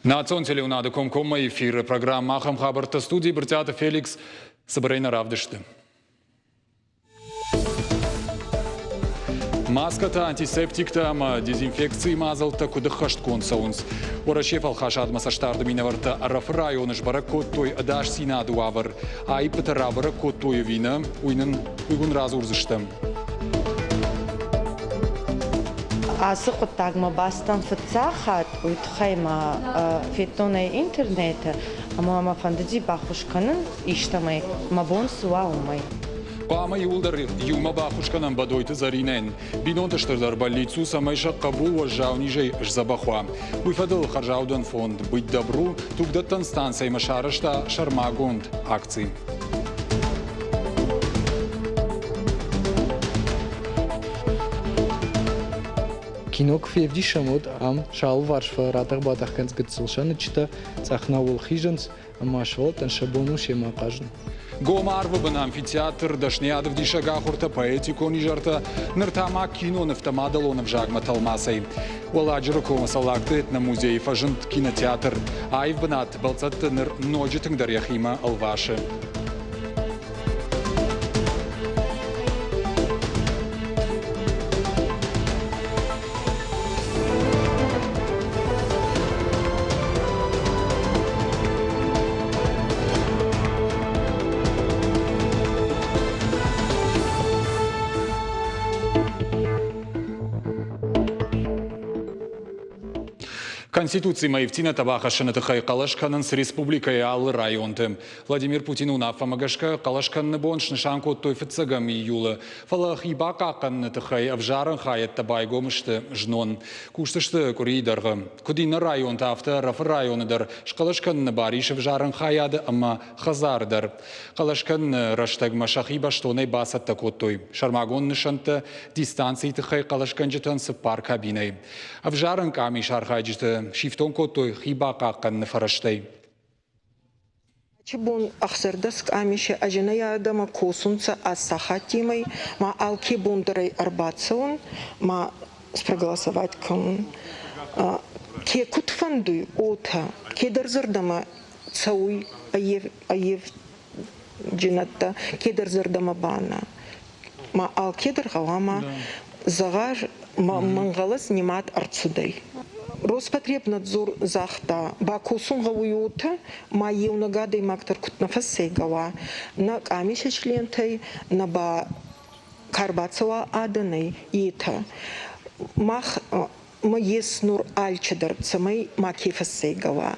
Национ телеунады комкома эфиры программа Ахам Хабарта студии Бертята Феликс Сабарейна Равдышты. Маската антисептикта ама дезинфекции мазалта куда хашт консаунс. Орашефал хашад масаштарда минаварта араф районыш бара коттой адаш синаду авар. Ай патарабара коттой вина уйнын уйгун разурзыштым. Асыqut tagma bastan fıtsahat uytxayma fettonay internete ama fandiji baxuşkanın iştamay mabon suva umay. Qama yulдар юма бахушканам бадойты заринен. Бинонташтырдар больницу самайша кабул важаунижей жзабахва. Уйфадыл харжаудан фонд быть добру тугдаттан станция машарашта шармагонд акции. Кинок февди шамот ам шал варшва ратах батах канц гцулшаны чита цахнавул хижанс амашвал таншабону шема кажн. Гомарва бан амфитеатр дашниадов дишага хурта поэтико нижарта ныртама кино нефтамадалонов жагма талмасай. Уаладжира кома салакты на музей фажент кинотеатр. Айв банат балцат ныр ноджитың дарьяхима алваши. Конституции Маевтина Табахашана Тахай Калашканан с республикой Аллы районты. Владимир Путин унафа Магашка Калашкан бонш нишанку тойфицагам июла. Фалах ибакакан Тахай авжаран хаят табай гомышты жнон. Куштышты куридарға. Кудина район тафта раф районыдар. Шкалашкан бариш авжаран хаяды ама хазардар. Калашкан раштаг машахи баштонай басат такотой. Шармагон нишанта дистанции Тахай Калашкан житан сыпар кабинай. Авжаран ками шархайджиты. Шифтон котой хибакакан фараштай. Чебон ахсердаск амише аженая адама косунца асахатимой ма алки бундарай арбацаун ма спроголосовать кон ке кутфанду ота ке дарзардама цауй аев джинатта ке дарзардама бана ма алки даргалама загар мангалас немат арцудай. Роспотребнадзор захта бакусунга уюта маевнагады мактар кутнафасейгава на камише члентай на ба карбацава аданы ита мах маес нур альчадар цамай макифасейгава.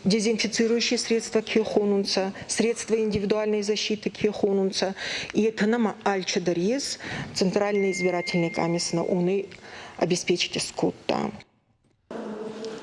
Дезинфицирующие средства кехонунца, средства индивидуальной защиты кехонунца. И это нам альчадарез, центральный избирательный комиссия, он и обеспечить скотта.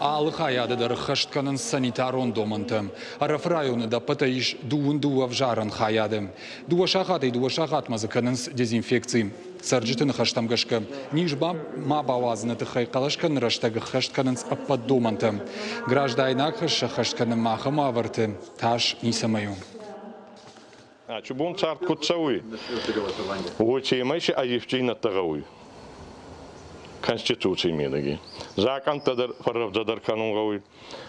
Аллы хаяды дар хаштканын санитарон домантым. Араф районы да патаиш дуун-ду авжаран хаяды. Дуашахат и дуашахат мазыканын дезинфекции. Сарджитын хаштамгашка. Нижба ма бавазны тыхай калашкан раштагы хаштканын аппад домантым. Граждайнак хаштканын махам аварты. Таш нисамаю. Чубун царт кутсауи. Уочеймайши аевчейна тагауи. Конституции медаги. Закон тадар фарвдадар канунгауи.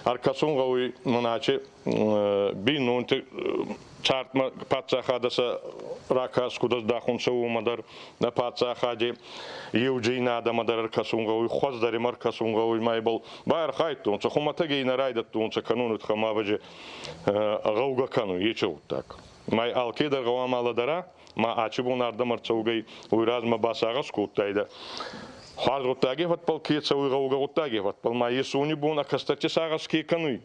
Аркасунгауи маначе бинунте чартма патсахадаса ракас кудас дахунсау мадар на патсахаде юджина адамадар аркасунгауи хоздари маркасунгауи майбал байр хайтун цахуматаги нарайдат тун цаканунут хамаваже гауга кану ечел так. Май алкидар гавамаладара ма ачибун ардамарцаугай уйразма басагас куттайда. Харготаги фатпал кица уйгауготаги фатпал маисуни буна кастачи сагаски кануй.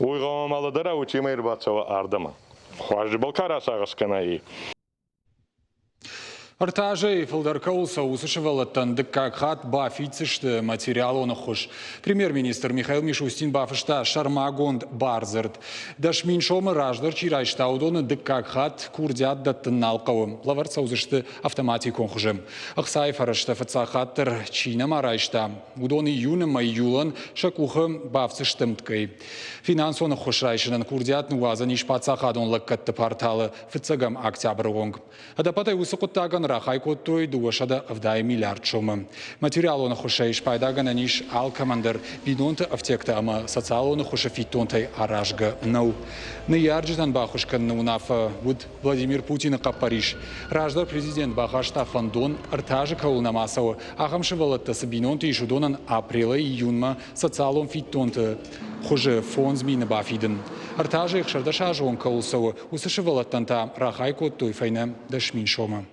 Уйгавамаладара учимайр бацава ардама. Хажбал кара сагасканаи. Артажей Фалдаркаулса усышевала тандык хат бафицишты материал он хуш. Премьер-министр Михаил Мишустин бафышта Шармагонд Барзерт. Даш миншомы раждар чирайшта удоны дык хат курдят даттын налқауым. Лаварца узышты автоматикон хужым. Ахсай фарашта фацахаттыр чина марайшта. Удоны юны майюлан шакухы бафцыштымткай. Финансоны хушрайшынан курдят нуазан ишпацахадон лаккатты порталы фацагам октябрь гонг. Адапатай усықыттаган рахай коттой дуашада авдай миллиард шомы. Материал он хушейш пайдагана ниш алкамандер бидонта автекта ама социал он хуша фитонтай аражга нау. На ярджитан бахушкан наунафа буд Владимир Путин Париж. Раждар президент Бахашта Фандон артажа каулнамасау ахамшевалатта сабинонта и шудонан апрела и июнма социалом фитонта хуже фонз мина бафиден. Артажа их шардашажа он каулсау усашевалаттанта рахай коттой файна дашмин шома.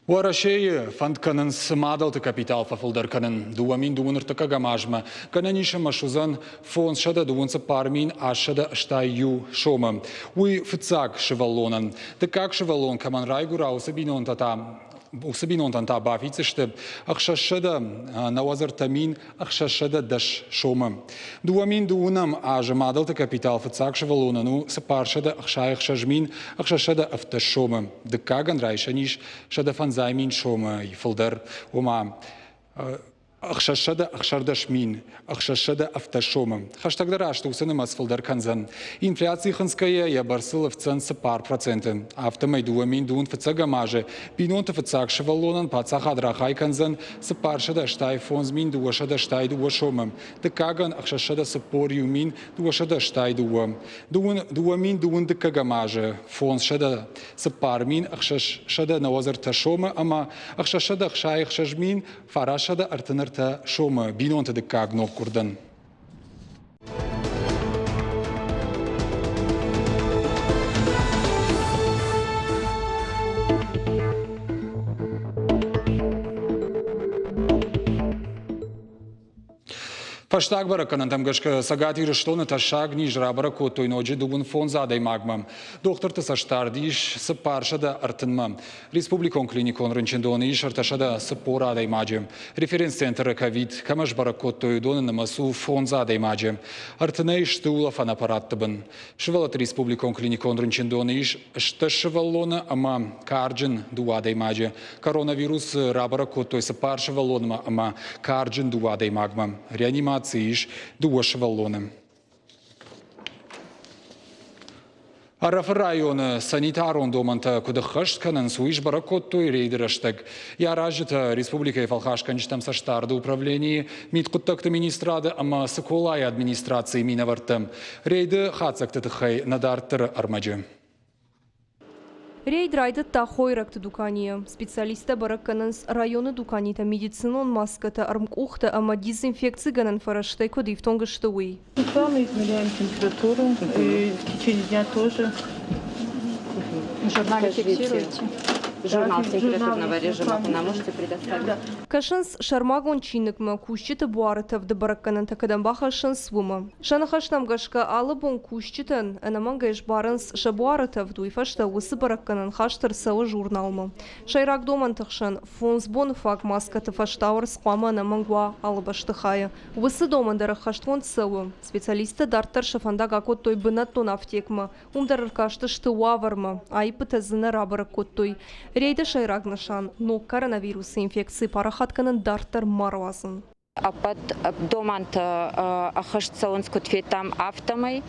Уарашее фанд канен смадал капитал фафулдар канен дуамин дууныртака гамажма кананиша машузан фонд шада дуунца пармин ашада штаю шома уй фцак шевалонан да как шевалон каман райгура усабинон тата бафицеште ахшашада навазартамин ахшашада даш шома дуамин дуунам ажмадал капитал фцак шевалона ну сапаршада ахшаях шажмин ахшашада автошома да каган райшаниш шада фанзаймин шома и фулдар ума Ахшашада ахшардашмин, ахшашада автошома. Хаштагдара, что усанамас фулдар канзан. Инфляция ханская я барсила в ценце пар проценты. Автомайдуамин дуун фацага маже. Бинонта фацак шевалонан пацахадра хай канзан. Сапаршада штай фонзмин дуашада штай дуашома. Декаган ахшашада сапориумин дуашада штай дуам. Дуамин дуун декага маже. Фонзшада сапармин ахшашада навазар ташома, ама ахшашада ахшай ахшажмин фарашада артанар та шома бинонта де кагнов курдан. Паштаг бараканан тамгашка сагати рештона ташаг ниж рабара котой ноджи дубун фон задай магмам. Доктор тасаштардиш сапаршада артынмам. Республикон клиникон рынчендоны иш арташада сапора адай маджем. Референс-центр ковид камаш баракотой доны намасу фон задай маджем. Артынай штула фан аппараттабын. Шевалат республикон клиникон рынчендоны иш шташевалона ама карджин дуадай мадже. Коронавирус рабара котой сапаршевалонма ама карджин дуадай магмам. Реанимация иш дуашевалоnem. Араф района санитарон доманта кудахашканан суиш баракоттой рейдераштаг. Я ражета республика Фалхашканчтам саштарда управлении миткуттакта министрада ама саколай администрации минавартам. Рейды хацактатахай надарттар армаджи. Рейд райды та хойракты дукания. Специалиста бараккананс районы дуканита медицинон маската армкухта ама дезинфекции ганан фараштай коды в тонгыштауи. Мы измеряем температуру и в течение дня тоже. В журнале фиксируете? Журнал температурного режима вы нам можете предоставить? Кашанс шармагон чинникма кущита буарата в баракканан такадамбаха шансвума. Шанахаштам гашка алабон кущитан анамангаш баранс шабуарата в дуйфашта усы баракканан хаштар сау журналма. Шайрак доман тахшан фонсбон фак маската фаштаур спама анамангуа алабаштахая. Усы доман дарахаштвон сау. Специалиста дартар шафанда гакот той бынаттон афтекма. Умдараркашта штуаварма. Айпытазына рабаракот Рейда шайрагнашан, но коронавирус инфекции парахатканын дартар марвазын. Апат домант ахашцаон скотфетам автомой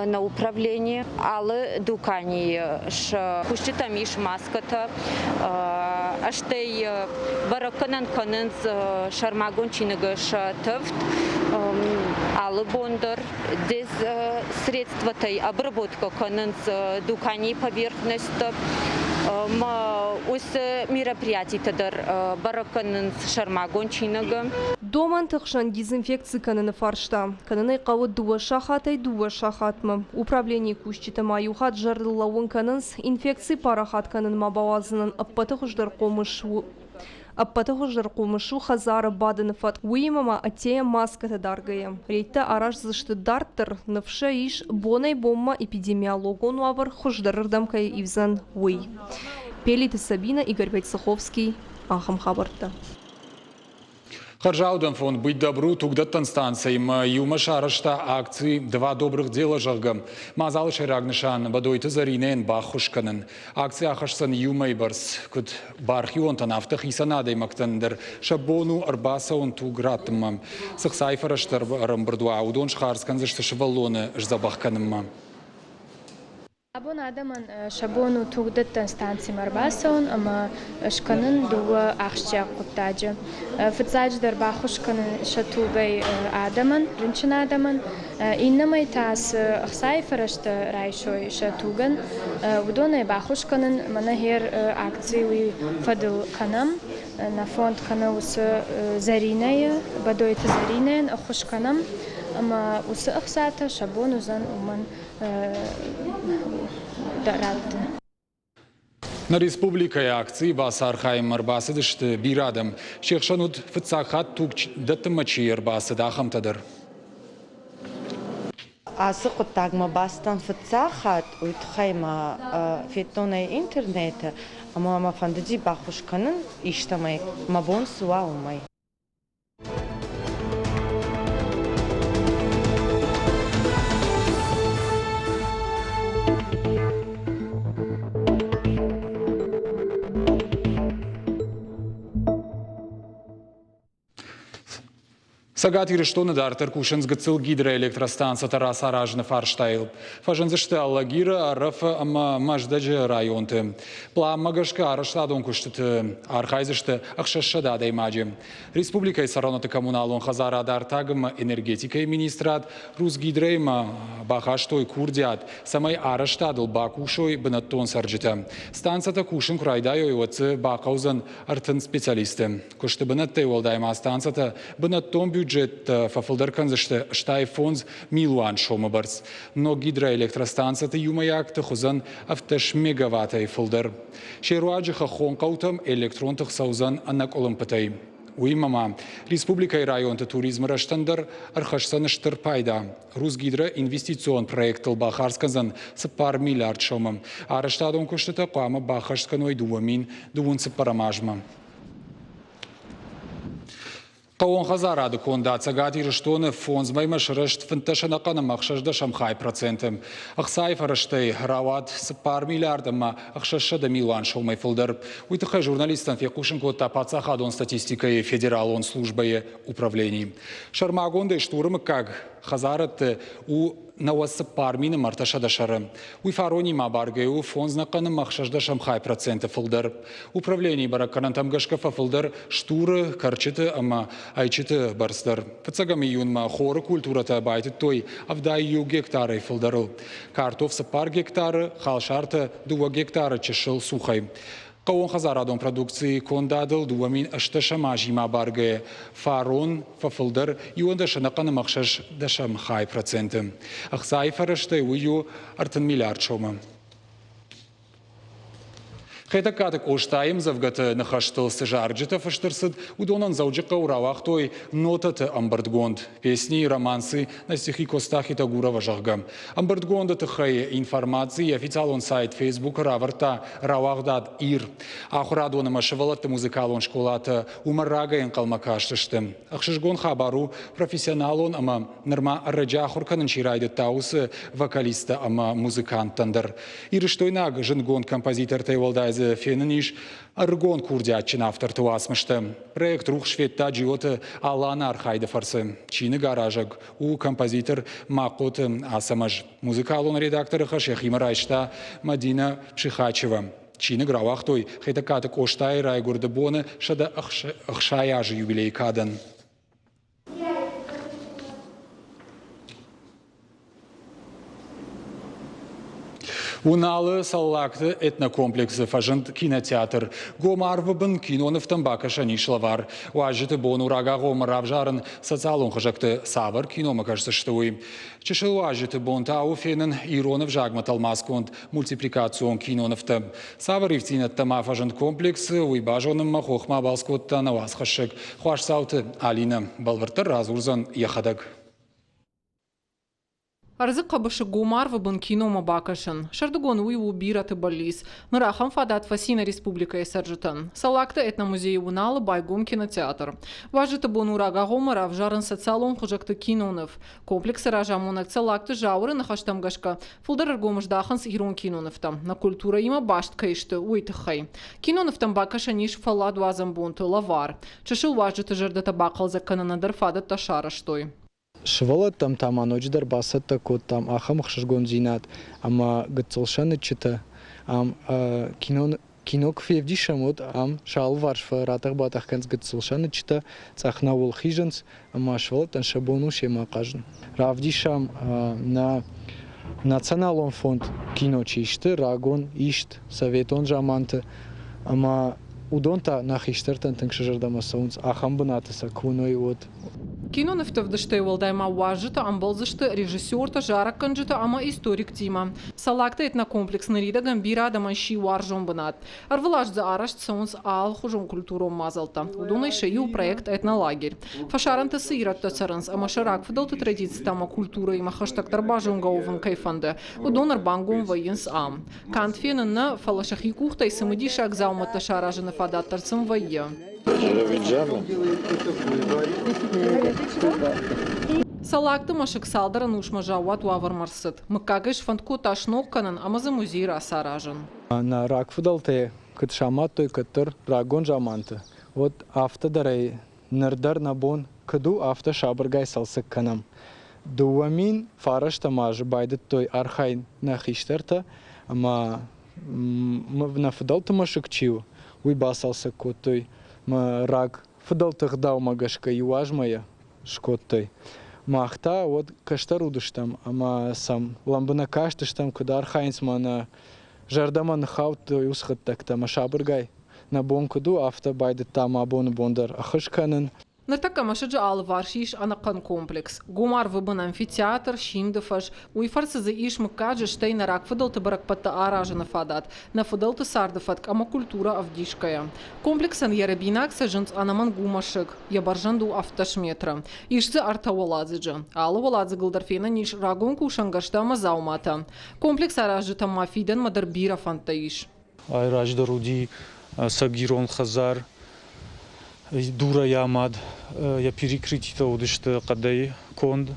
на управлении, але дукани ш кущитам иш маската, аштей бараканан канен шармагон чиныгаш тыфт, але бондар дез средства тай обработка канен дукани поверхность. Ус мероприятий тадар бараканын шармагон чинага. Доман тахшан дезинфекции кананы фаршта. Кананы кавы дуа шахатай дуа шахатма. Управление кущита маюхат жарлауын канынс инфекции парахат канын мабавазынан аппатахуждар комышу. Аппатахуждар комышу хазара бадыныфат. Уимама атея маската даргая. Рейта араш зашты дартыр навша иш бонай бомма эпидемиологон уавар хуждарырдамкай ивзан уй. Пелиты Сабина, Игорь Войцеховский, Ахам Хабарта. Харжаудан фонд «Быть добру» тугдаттан станциям юмашарашта акции «Два добрых дела» жагам. Мазал шайрагнышан бадойты заринен бахушканын. Акция ахашсан юмайбарс, куд бархионтан автах исанадей мактандер. Шабону арбасаун тугратымам. Сахсайфараштар рамбардуа удон шхарскан зашташевалоны жзабахканымам. Шабон адаман шабону тугдаттан станци марбасон, ама шканын дуа ахшча куттаджа. Фицадждар бахушканын шатубай адаман, ринчин адаман. Иннамай тас ахсайфарашта райшой шатуган. Удонай бахушканын манахер акции фадл канам. На фонд канаус зариная, бадойта заринен, ахушканам. Ама усы ахсата шабон узан уман даралтын. На республикая акции басар хайм марбасы дышты бирадым. Шехшанут фыцахат тук даттымачи ярбасы дахамтадыр. Асы құттагма бастан фыцахат уйтхайма фетонай интернета, ама фандыджи бахушканын иштамай, мабон суа умай. Сагат ирештоны дартер кушенс гыцыл гидроэлектростанция тарас аражны фарштайл. Фажензышты аллагира аррафа ама маждажы районты. Пламмагашка араштадон куштыты архайзышты ахшашада даймаджи. Республика и сароноты коммуналон хазара дартагым энергетикой министрат рус гидрейма бахаштой курдиат самай араштадыл бакушой бынаттон сарджита. Станцията кушен крайдайо и оцы бакаузан артын специалисты. Кушты бынатты олдайма станцията бынаттон бюджет фафылдаркан зашты штай фонд милуан шомабарц. Но гидроэлектростанцията юмаяк тахузан авташ мегаваттай фылдар. Шеруаджи хахон каутам электронтых саузан анак олымпытай. Уимама республика и районты туризм раштандар архашсаныштыр пайда. Русгидро инвестицион проект бахарсканзан сыпар миллиард шомам. Араштадон куштыта қуама бахарсканой дуамин дуун сыпарамажма. Қауын хазарады конда цагат ирештоны фонз маймаш рышт фынташанақаны мақшажда шамхай процентым. Ақсайф рыштай рават сыпар миллиардыма ақшашада милуан шолмай фылдар. Уйтықай журналистан фекушын котта пацахадон статистикой федералон службае управлений. Шармагонда иштурымы как хазарат у навасы пармины марташада шары. Уй фарони мабаргаю фонз нақаны мақшажда шамхай проценты фылдар. Управлений баракканан тамгашкафа фылдар штуры карчыты ама айчыты барстар. Фыцагам июнма хоры культурата байты той авдай ю гектары фылдарыл. Картоф сыпар гектары, халшарты 2 гектары чешыл сухай. Қауын хазарадон продукции кондадыл дуамин ашташамажи мабаргая. Фарон фафылдар юанда шанақаны мақшаж дашам хай проценты. Ақсай фараштай уйу артын миллиард шома. Хэта катык оштайым завгаты нахаштыл сыжарджита фаштырсыд удонан зауджика уравахтой нотаты амбардгонд. Песни и романсы на стихи Костахи Тагура важахгам. Амбардгонда тыхай информации официалон сайт Facebook раварта равахдад ир. Ахурадона машевалаты музыкалон школата умаррагайын калмакаштыштым. Ахшишгон хабару профессионалон ама нырма арраджахурканын чирайды таусы вокалиста ама музыканттандар. Ирыштойнаг жынгон композитор тайвалдайз фениниш аргон курдячын автор туасмышты. Проект рух шветта джиоты Алана Архайды фарсы. Чины гаражаг у композитор Макот Асамаж. Музыкалон редакторы Хашехима Райшта Мадина Пшихачева. Чины гравахтой хетакаты коштай райгурды боны шада ахшаяжы юбилей кадан. Уналы саллакты этнокомплексы фажент кинотеатр. Гомарвыбын киноны в тамбака шанишлавар. Уажыты бон урага гомарав жарын социалон хажакты савар кино макашсы штуй. Чешыл уажыты бон тау фенен иронов жагматал масконд мультипликацион киноновты. Савар ивтинат тама фажент комплексы уйбажоным махохма балскотта на вас хашек. Хуаш сауты Алина Балвартар разурзан яхадак. Арзы қабышы гомар выбын кино мабакашын. Шардыгон уйву бираты балис. Нырахам фадат фасина республика эсаржытын. Салакты этномузей уналы байгом кинотеатр. Важыты бон урага гомара в жарын социалон хужакты кинонов. Комплексы ражамонак салакты жауры на хаштамгашка. Фулдар гомыждаханс ирон киноновтам. На культура има башт кайшты уйтыхай. Киноновтам бакаша ниш фала дуазам бонты лавар. Чашыл важыты жардата бакал за кананадар фадат ташара штой. Швала там таманоч дар басата кот там ахам хшгон зинат ама гцолшаны чита ам кинок февди шамот ам шал варшфа ратах батах канц гцолшаны чита цахнавул хиженс ама швала тан шабону шема кажн равди шам на националон фонд кино чишты рагон ишт советон жаманты ама удонта нахиштертан тынкшжардама соунс ахам бынатыса куной вот Кино нефтевдышты олдайма важыта амбалзышты режиссерта жара канжыта ама историк тима. Салакта этнокомплекс рида гамбира адаман ши варжон бынат. Арвылажза араш цаунс ал хужон культуром мазалта. Удунай шею проект этнолагерь. Фашаранты сыйратта царынс ама шарак фдалты традиции тама культура има хаштактар бажон гауван кайфанды. Удонар бангон военс ам. Кантфенын на фалашахи кухтай самыди шак заумата шаражаны фадаттарцам вайя. Салакты машык салдарын ушма жауат уавар марсыт. Мыккагыш фантку ташнок канан амазы музейра саражын. На рак фудалте кыт шамат той кыттыр рагон жаманты. Вот авто дарай нырдар набон кыду авто шабыргай салсык канам. Дуамин фараш тамажы байдыт той архайн нахиштерта, ама на фудалты машык чиу. Уй басалсык кот той. Рак фудалтых дау магашка юажмая шкот той. Махта вот каштарудыштам, ама сам ламбына каштыштам, куда архайнс мана жардаман хаут той усхат тактама шабыргай. На бонкуду авто байдыт там абону бондар ахышканын. Нартака машаджа ал варшиш анакан комплекс. Гумар выбын амфитеатр, шиндыфаш. Уйфарцы за иш мыкаджа штей на рак фадалты барак патта аража на фадат. На фадалты сардыфат, ама культура авдишкая. Комплексан ярабинак сажынц анаман гумашык. Ябаржанду автошметра. Ишзы арта воладзыджа. Алы воладзы гылдарфена ниш рагон кушангашта мазаумата. Комплекс аражы там мафиден мадарбира фантаиш. Айражда руди сагирон хазар. Дура ямад, я перекрытие удышты, кадай конд,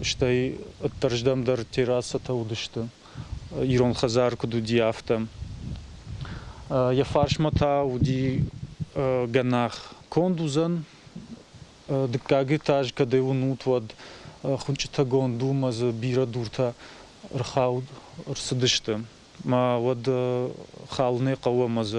что и оттарждам дар терраса удышты, ирон хазар куду диафта. Я фаршмата уди ганах кондузан, декаги таж кадай унут вад хунчата гонду маз бира дурта рхауд рсдышты. Ма вад халны кава маз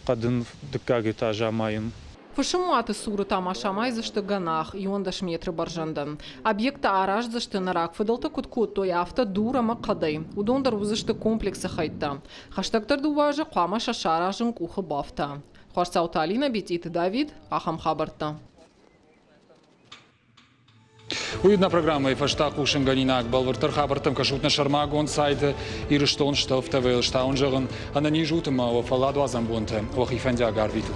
кадын декаги тажа майын. Фашымуаты суры тамашамай зашты ганах, иондаш метры баржандан. Объекта араш зашты нарак фадалта куткут той авто дурама кадай. Удондар узашты комплексы хайта. Хаштагтарды уважы қама шашаражын кухы бафта. Хорсаута Алина Бетиты Давид, Ахам Хабарта. Уютна программа и фаштак ушенганинак балвартар хабартам кашутна шармагон сайты ирыштон штоф тавел штаунжаган анани жутма о фаладу азамбонте ох и фандя гарвитут.